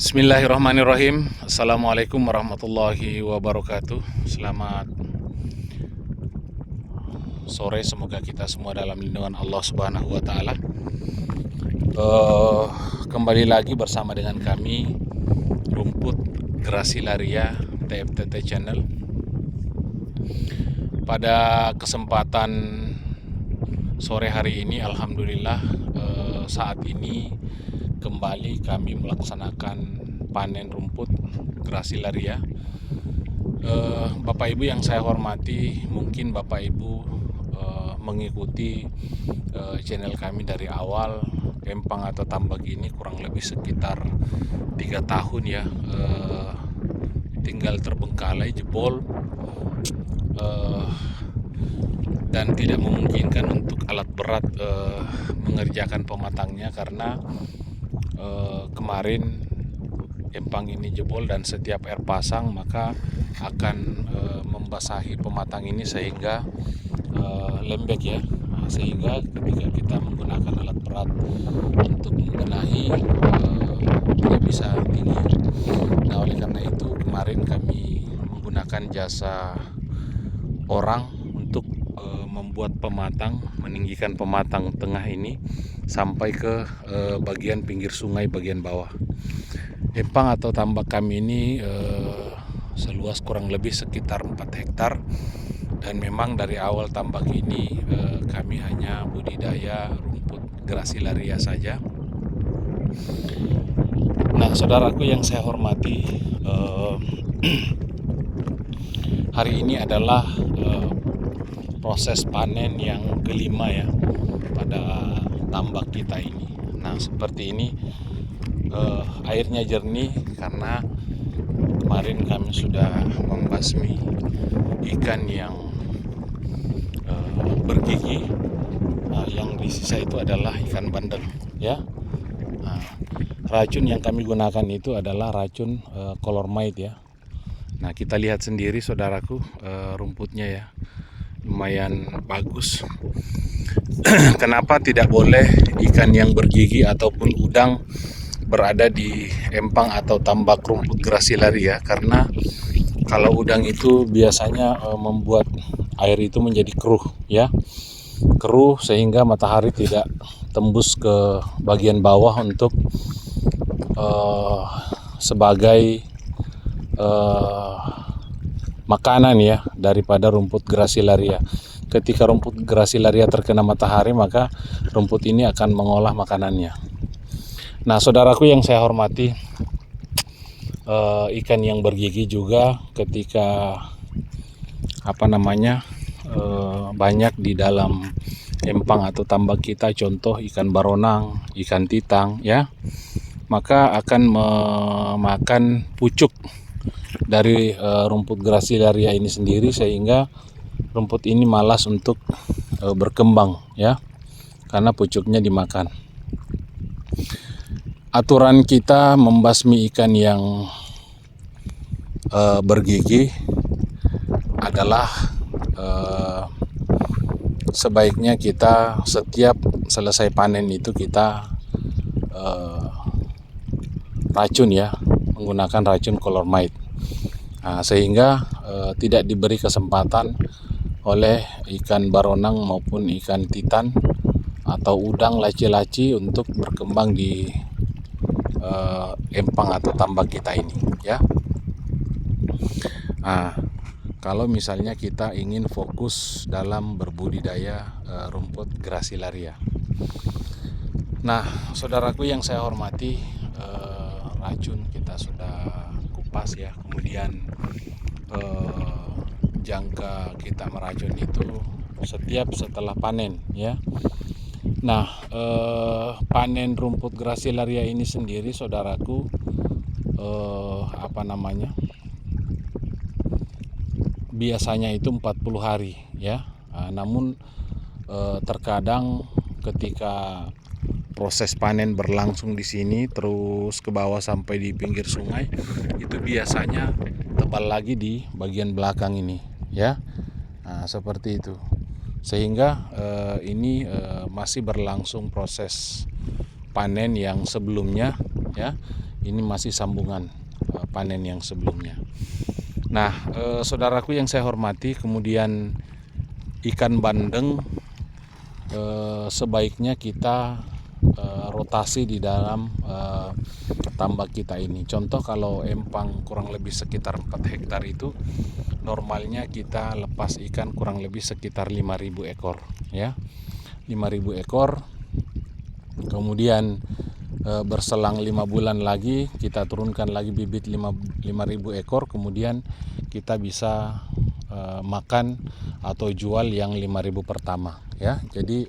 Bismillahirrahmanirrahim. Assalamualaikum warahmatullahi wabarakatuh. Selamat sore, semoga kita semua dalam lindungan Allah Subhanahu wa taala. Kembali lagi bersama dengan kami Rumput Grasilaria TFTT Channel. Pada kesempatan sore hari ini, alhamdulillah, saat ini kembali kami melaksanakan panen rumput Grasilaria. Bapak Ibu yang saya hormati, mungkin Bapak Ibu mengikuti channel kami dari awal empang atau tambak ini kurang lebih sekitar 3 tahun ya, tinggal terbengkalai, jebol, dan tidak memungkinkan untuk alat berat mengerjakan pematangnya karena kemarin empang ini jebol dan setiap air pasang maka akan membasahi pematang ini sehingga lembek ya. Sehingga ketika kita menggunakan alat berat untuk membenahi tidak bisa tinggi. Nah, oleh karena itu kemarin kami menggunakan jasa orang untuk membuat pematang, meninggikan pematang tengah ini sampai ke bagian pinggir sungai bagian bawah. Empang atau tambak kami ini seluas kurang lebih sekitar 4 hektar, dan memang dari awal tambak ini kami hanya budidaya rumput Grasilaria saja. Nah, saudaraku yang saya hormati, hari ini adalah proses panen yang kelima ya pada tambak kita ini. Nah, seperti ini, airnya jernih karena kemarin kami sudah membasmi ikan yang bergigi. Yang di sisa itu adalah ikan bandeng ya. Racun yang kami gunakan itu adalah racun Colormite ya. Nah, kita lihat sendiri saudaraku, rumputnya ya lumayan bagus. Kenapa tidak boleh ikan yang bergigi ataupun udang berada di empang atau tambak rumput Grasilaria? Karena kalau udang itu biasanya membuat air itu menjadi keruh ya, keruh sehingga matahari tidak tembus ke bagian bawah untuk sebagai makanan ya daripada rumput Grasilaria. Ketika rumput Grasilaria terkena matahari, maka rumput ini akan mengolah makanannya. Nah, saudaraku yang saya hormati, ikan yang bergigi juga ketika banyak di dalam empang atau tambak kita, contoh ikan baronang, ikan titang ya, maka akan memakan pucuk dari rumput Grasilaria ini sendiri, sehingga rumput ini malas untuk berkembang ya, karena pucuknya dimakan. Aturan kita membasmi ikan yang bergigi adalah sebaiknya kita setiap selesai panen itu kita racun ya, menggunakan racun Colormite. Sehingga tidak diberi kesempatan oleh ikan baronang maupun ikan titan atau udang laci-laci untuk berkembang di empang atau tambak kita ini ya. Kalau misalnya kita ingin fokus dalam berbudidaya rumput Grasilaria. Nah, saudaraku yang saya hormati, racun kita sudah kupas ya, kemudian jangka kita meracun itu setiap setelah panen ya. Nah, panen rumput Grasilaria ini sendiri saudaraku, biasanya itu 40 hari ya. Namun terkadang ketika proses panen berlangsung di sini terus ke bawah sampai di pinggir sungai, itu biasanya tebal lagi di bagian belakang ini ya. Seperti itu. Sehingga ini masih berlangsung proses panen yang sebelumnya ya, ini masih sambungan panen yang sebelumnya. Nah, saudaraku yang saya hormati, kemudian ikan bandeng sebaiknya kita rotasi di dalam tambak kita ini. Contoh, kalau empang kurang lebih sekitar 4 hektar itu normalnya kita lepas ikan kurang lebih sekitar 5.000 ekor ya. 5.000 ekor. Kemudian berselang 5 bulan lagi kita turunkan lagi bibit 5.000 ekor, kemudian kita bisa makan atau jual yang 5.000 pertama ya. Jadi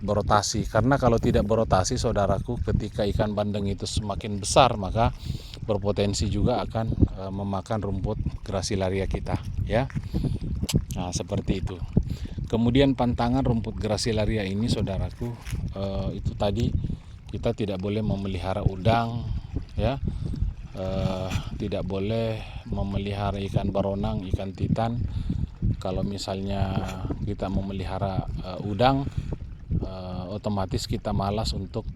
berotasi, karena kalau tidak berotasi, saudaraku, ketika ikan bandeng itu semakin besar maka berpotensi juga akan memakan rumput Gracilaria kita ya. Nah, seperti itu. Kemudian pantangan rumput Gracilaria ini, saudaraku, itu tadi kita tidak boleh memelihara udang ya, tidak boleh memelihara ikan baronang, ikan titan. Kalau misalnya kita memelihara udang, otomatis kita malas untuk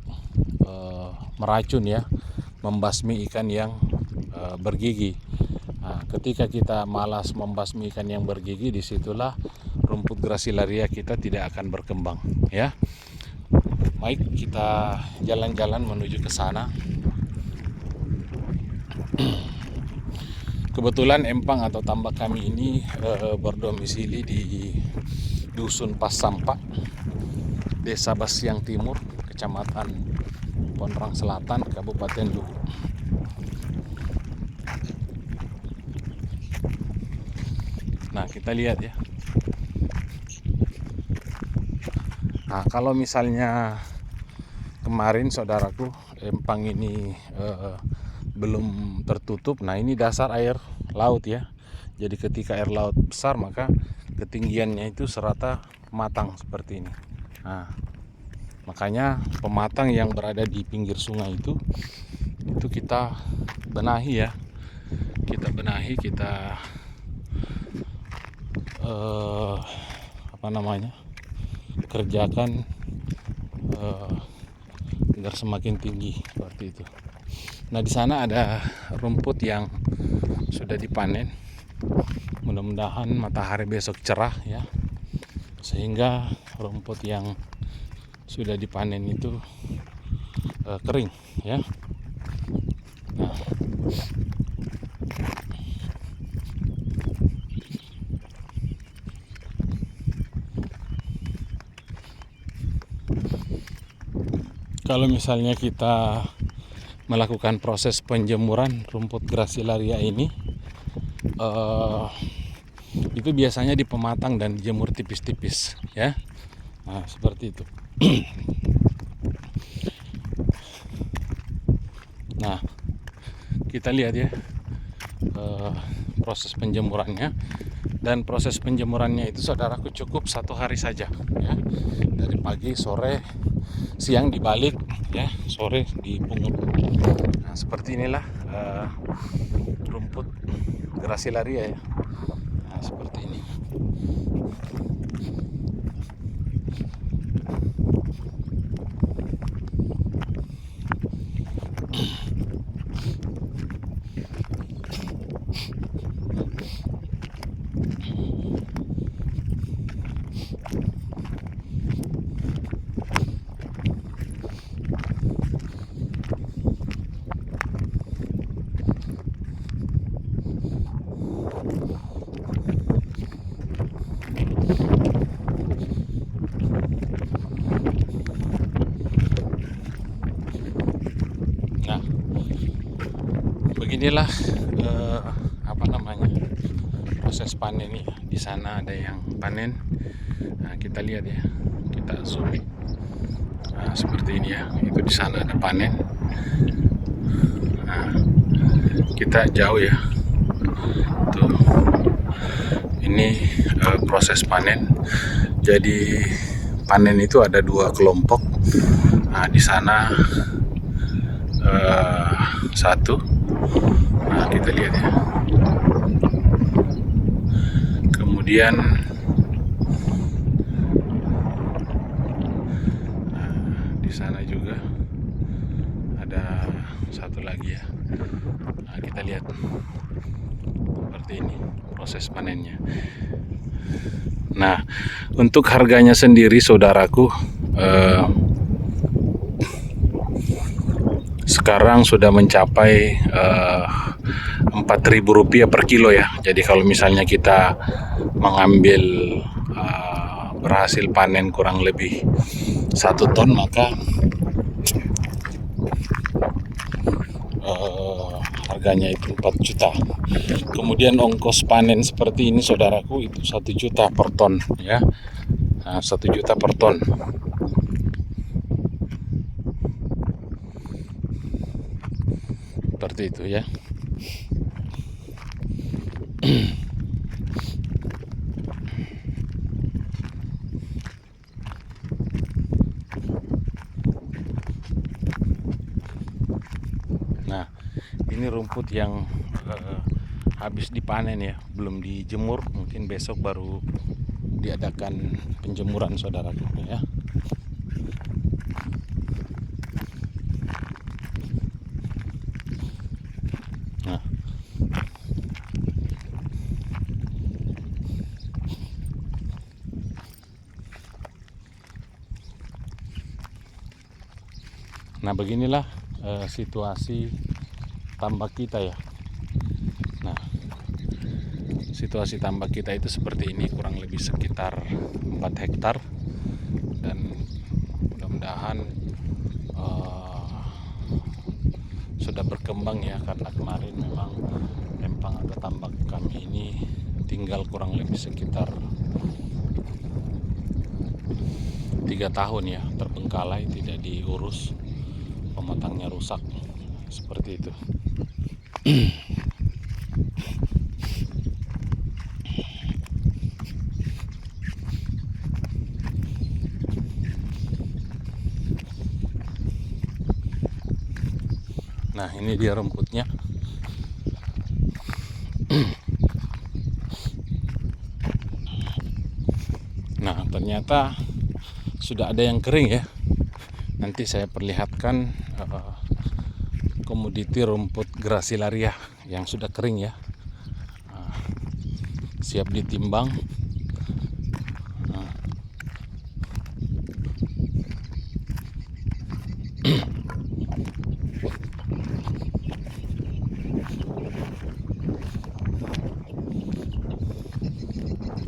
meracun ya, membasmi ikan yang bergigi. Nah, ketika kita malas membasmi ikan yang bergigi, disitulah rumput Gracilaria kita tidak akan berkembang ya. Baik, kita jalan-jalan menuju ke sana. Kebetulan empang atau tambak kami ini berdomisili di Dusun Pasampa, Desa Basiang Timur, Kecamatan Pondrang Selatan, Kabupaten Luwu. Nah, kita lihat ya. Nah, kalau misalnya kemarin, saudaraku, empang ini belum tertutup. Nah, ini dasar air laut ya. Jadi ketika air laut besar maka ketinggiannya itu serata pematang seperti ini. Nah, makanya pematang yang berada di pinggir sungai itu kita benahi ya. Kita benahi, kita kerjakan agar semakin tinggi seperti itu. Nah, di sana ada rumput yang sudah dipanen. Mudah-mudahan matahari besok cerah ya, sehingga rumput yang sudah dipanen itu kering ya. Nah, kalau misalnya kita melakukan proses penjemuran rumput Gracilaria ini, itu biasanya di pematang dan dijemur tipis-tipis ya. Nah, seperti itu. Nah, kita lihat ya proses penjemurannya. Dan proses penjemurannya itu, saudaraku, cukup 1 hari saja ya. Dari pagi, sore, siang dibalik ya, sore dipungut. Nah, seperti inilah rumput Gracilaria ya. Nah, seperti ini. Nah, beginilah proses panen ya. Di sana ada yang panen. Nah, kita lihat ya, kita zoom. Nah, seperti ini ya, itu di sana ada panen. Nah, kita jauh ya, tuh, ini proses panen. Jadi panen itu ada 2 kelompok. Nah, di sana 1. Nah, kita lihat ya. Kemudian di sana juga ada satu lagi ya. Nah, kita lihat seperti ini proses panennya. Nah, untuk harganya sendiri saudaraku, sekarang sudah mencapai Rp4.000 per kilo ya. Jadi kalau misalnya kita mengambil berhasil panen kurang lebih 1 ton, maka harganya itu 4 juta. Kemudian ongkos panen seperti ini saudaraku itu 1 juta per ton ya. Nah, 1 juta per ton. Seperti itu ya. Nah, ini rumput yang habis dipanen ya, belum dijemur, mungkin besok baru diadakan penjemuran saudaraku ya. Nah, beginilah situasi tambak kita ya. Nah, situasi tambak kita itu seperti ini, kurang lebih sekitar 4 hektar, dan mudah-mudahan sudah berkembang ya, karena kemarin memang empang atau tambak kami ini tinggal kurang lebih sekitar 3 tahun ya, terbengkalai, tidak diurus, pematangnya rusak seperti itu. Nah, ini dia rumputnya. Nah, ternyata sudah ada yang kering ya. Nanti saya perlihatkan komoditi rumput Gracilaria yang sudah kering ya. Siap ditimbang.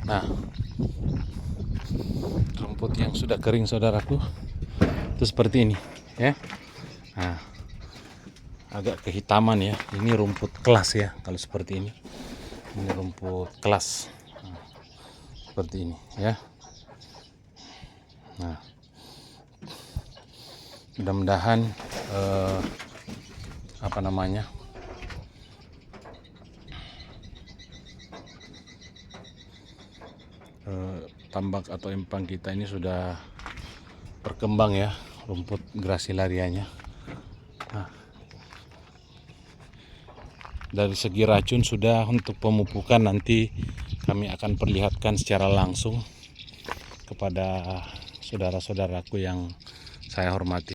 Nah, rumput yang sudah kering saudaraku itu seperti ini ya. Nah, agak kehitaman ya. Ini rumput kelas ya kalau seperti ini. Ini rumput kelas. Nah, seperti ini ya. Nah, mudah-mudahan tambak atau empang kita ini sudah berkembang ya, rumput Gracilarianya. Nah, dari segi racun sudah, untuk pemupukan nanti kami akan perlihatkan secara langsung kepada saudara-saudaraku yang saya hormati.